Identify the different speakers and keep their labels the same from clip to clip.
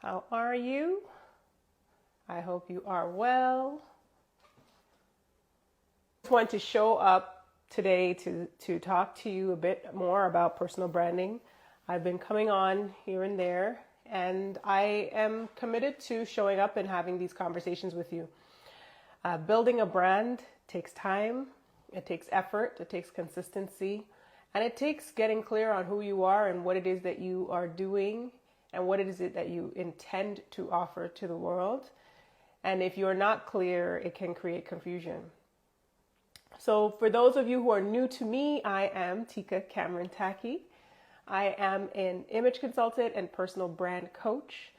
Speaker 1: How are you? I hope you are well. I just wanted to show up today to talk to you a bit more about personal branding. I've been coming on here and there, and I am committed to showing up and having these conversations with you. Building a brand takes time, it takes effort, it takes consistency, and it takes getting clear on who you are and what it is that you are doing and what it is that you intend to offer to the world. And if you're not clear, it can create confusion. So for those of you who are new to me, I am Teca, Cameron-Tackie. I am an image consultant and personal brand coach.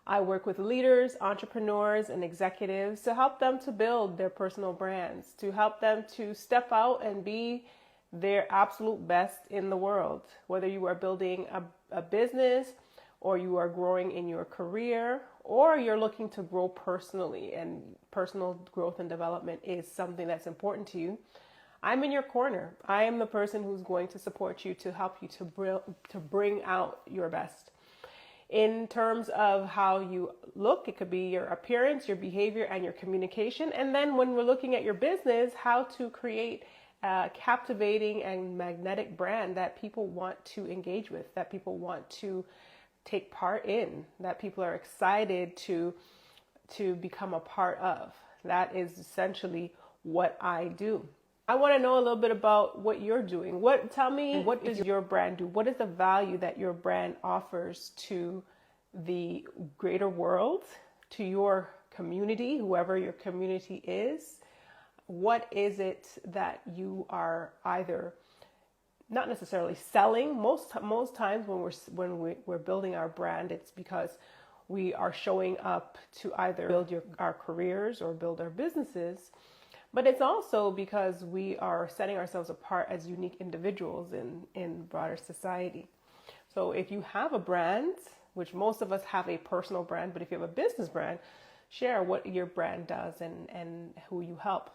Speaker 1: I work with leaders, entrepreneurs, and executives to help them to build their personal brands, to help them to step out and be their absolute best in the world. Whether you are building a business, or you are growing in your career, or you're looking to grow personally, and personal growth and development is something that's important to you, I'm in your corner. I am the person who's going to support you, to help you to bring out your best. In terms of how you look, it could be your appearance, your behavior, and your communication. And then when we're looking at your business, how to create a captivating and magnetic brand that people want to engage with, that people want to take part in, that people are excited to become a part of. That is essentially what I do. I want to know a little bit about what you're doing. Tell me, what does your brand do? What is the value that your brand offers to the greater world, to your community, whoever your community is? What is it that you are either not necessarily selling? Most times when we're building our brand, it's because we are showing up to either build our careers or build our businesses. But it's also because we are setting ourselves apart as unique individuals in broader society. So if you have a brand, which most of us have a personal brand, but if you have a business brand, share what your brand does and who you help.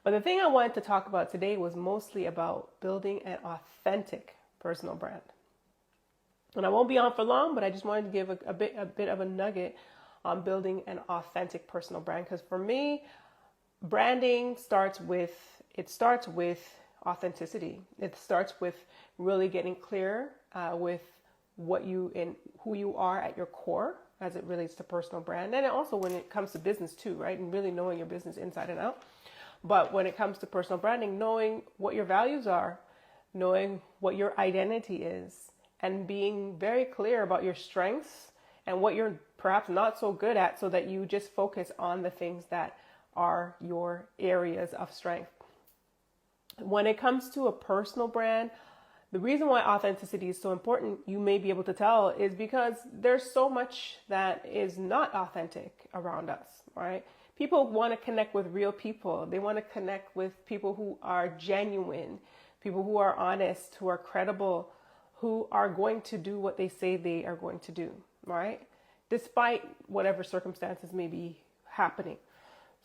Speaker 1: But the thing I wanted to talk about today was mostly about building an authentic personal brand. And I won't be on for long, but I just wanted to give a bit of a nugget on building an authentic personal brand. Because for me, branding starts with authenticity. It starts with really getting clear with who you are at your core as it relates to personal brand. And also when it comes to business too, right? And really knowing your business inside and out. But when it comes to personal branding, knowing what your values are, knowing what your identity is, and being very clear about your strengths and what you're perhaps not so good at, so that you just focus on the things that are your areas of strength. When it comes to a personal brand, the reason why authenticity is so important, you may be able to tell, is because there's so much that is not authentic around us, right? People want to connect with real people. They want to connect with people who are genuine, people who are honest, who are credible, who are going to do what they say they are going to do, right? Despite whatever circumstances may be happening.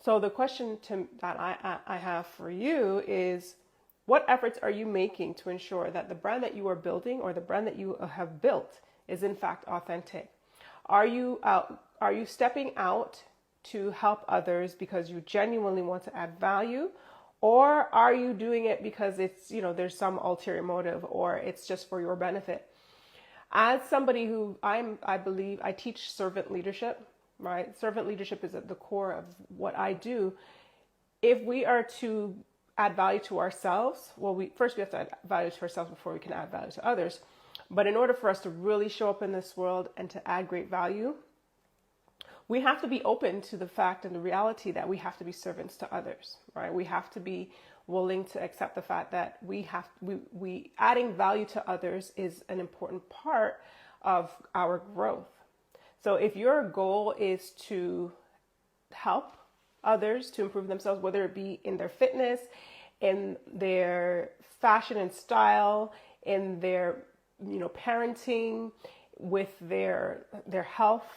Speaker 1: So the question that I have for you is, what efforts are you making to ensure that the brand that you are building or the brand that you have built is in fact authentic? Are you stepping out to help others because you genuinely want to add value? Or are you doing it because it's, there's some ulterior motive, or it's just for your benefit? As somebody who I believe I teach servant leadership, right? Servant leadership is at the core of what I do. If we are to add value to ourselves, we have to add value to ourselves before we can add value to others. But in order for us to really show up in this world and to add great value, we have to be open to the fact and the reality that we have to be servants to others, right? We have to be willing to accept the fact that we adding value to others is an important part of our growth. So if your goal is to help others to improve themselves, whether it be in their fitness, in their fashion and style, in their parenting, with their health,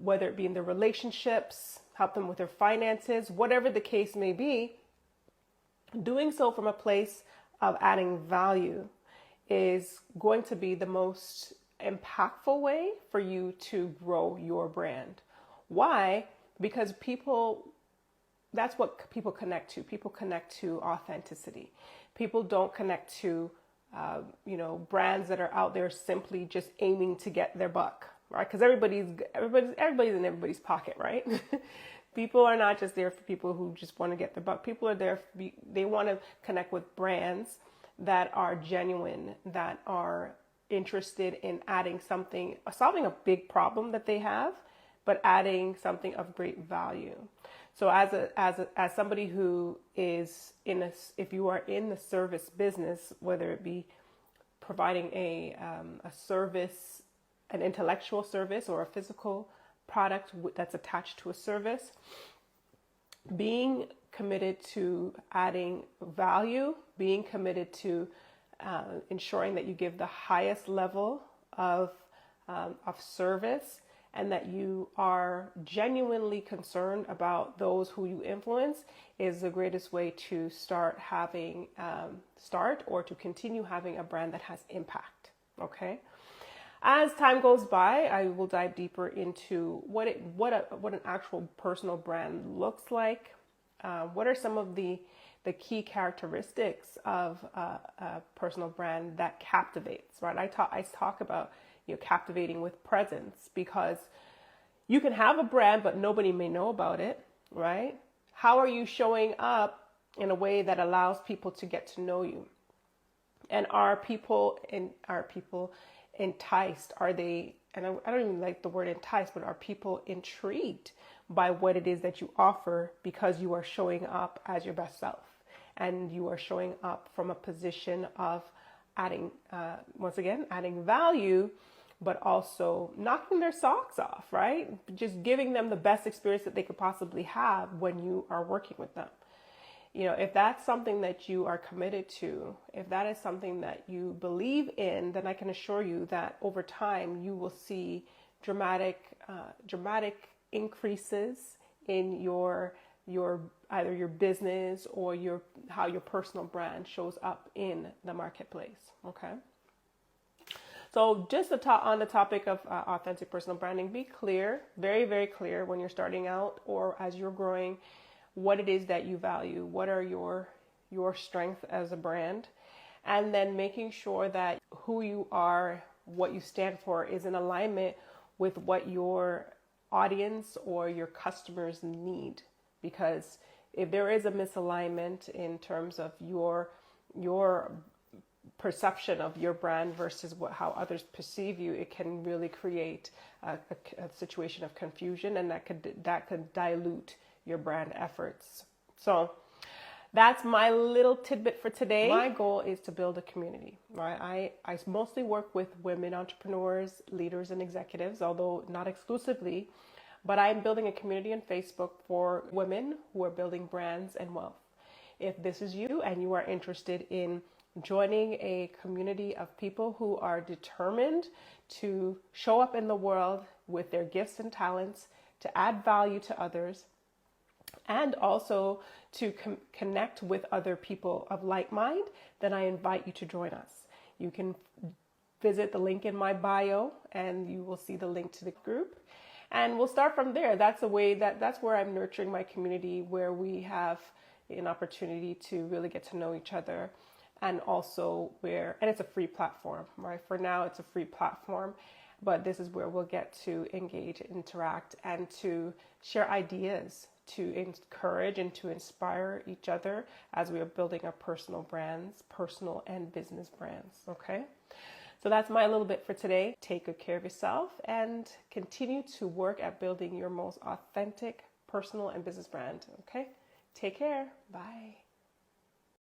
Speaker 1: whether it be in their relationships, help them with their finances, whatever the case may be, doing so from a place of adding value is going to be the most impactful way for you to grow your brand. Why? Because that's what people connect to. People connect to authenticity. People don't connect to, brands that are out there simply just aiming to get their buck, right? Because everybody's in everybody's pocket, right? People are not just there for people who just want to get their buck. People are there, they want to connect with brands that are genuine, that are interested in adding something, solving a big problem that they have, but adding something of great value. So as somebody who is if you are in the service business, whether it be providing a service, an intellectual service or a physical product that's attached to a service, being committed to adding value, being committed to ensuring that you give the highest level of service, and that you are genuinely concerned about those who you influence is the greatest way to start or to continue having a brand that has impact. Okay. As time goes by, I will dive deeper into what an actual personal brand looks like. What are some of the key characteristics of a personal brand that captivates, right? I talk about captivating with presence, because you can have a brand, but nobody may know about it, right? How are you showing up in a way that allows people to get to know you? And are people enticed? Are they, and I don't even like the word enticed, but are people intrigued by what it is that you offer because you are showing up as your best self, and you are showing up from a position of adding value, but also knocking their socks off, right? Just giving them the best experience that they could possibly have when you are working with them. If that's something that you are committed to, if that is something that you believe in, then I can assure you that over time you will see dramatic increases in your either your business or how your personal brand shows up in the marketplace. Okay. So just on the topic of authentic personal branding, be clear, very, very clear when you're starting out or as you're growing, what it is that you value, what are your strengths as a brand, and then making sure that who you are, what you stand for is in alignment with what your audience or your customers need. Because if there is a misalignment in terms of your perception of your brand versus how others perceive you, it can really create a situation of confusion, and that could dilute your brand efforts. So that's my little tidbit for today. My goal is to build a community, right? I mostly work with women entrepreneurs, leaders, and executives, although not exclusively, but I'm building a community on Facebook for women who are building brands and wealth. If this is you and you are interested in joining a community of people who are determined to show up in the world with their gifts and talents, to add value to others, and also to connect with other people of like mind, then I invite you to join us. You can visit the link in my bio and you will see the link to the group. And we'll start from there. That's where I'm nurturing my community, where we have an opportunity to really get to know each other. And also and it's a free platform, right? For now, it's a free platform, but this is where we'll get to engage, interact, and to share ideas, to encourage and to inspire each other as we are building our personal brands, personal and business brands, okay? So that's my little bit for today. Take good care of yourself and continue to work at building your most authentic personal and business brand, okay? Take care. Bye.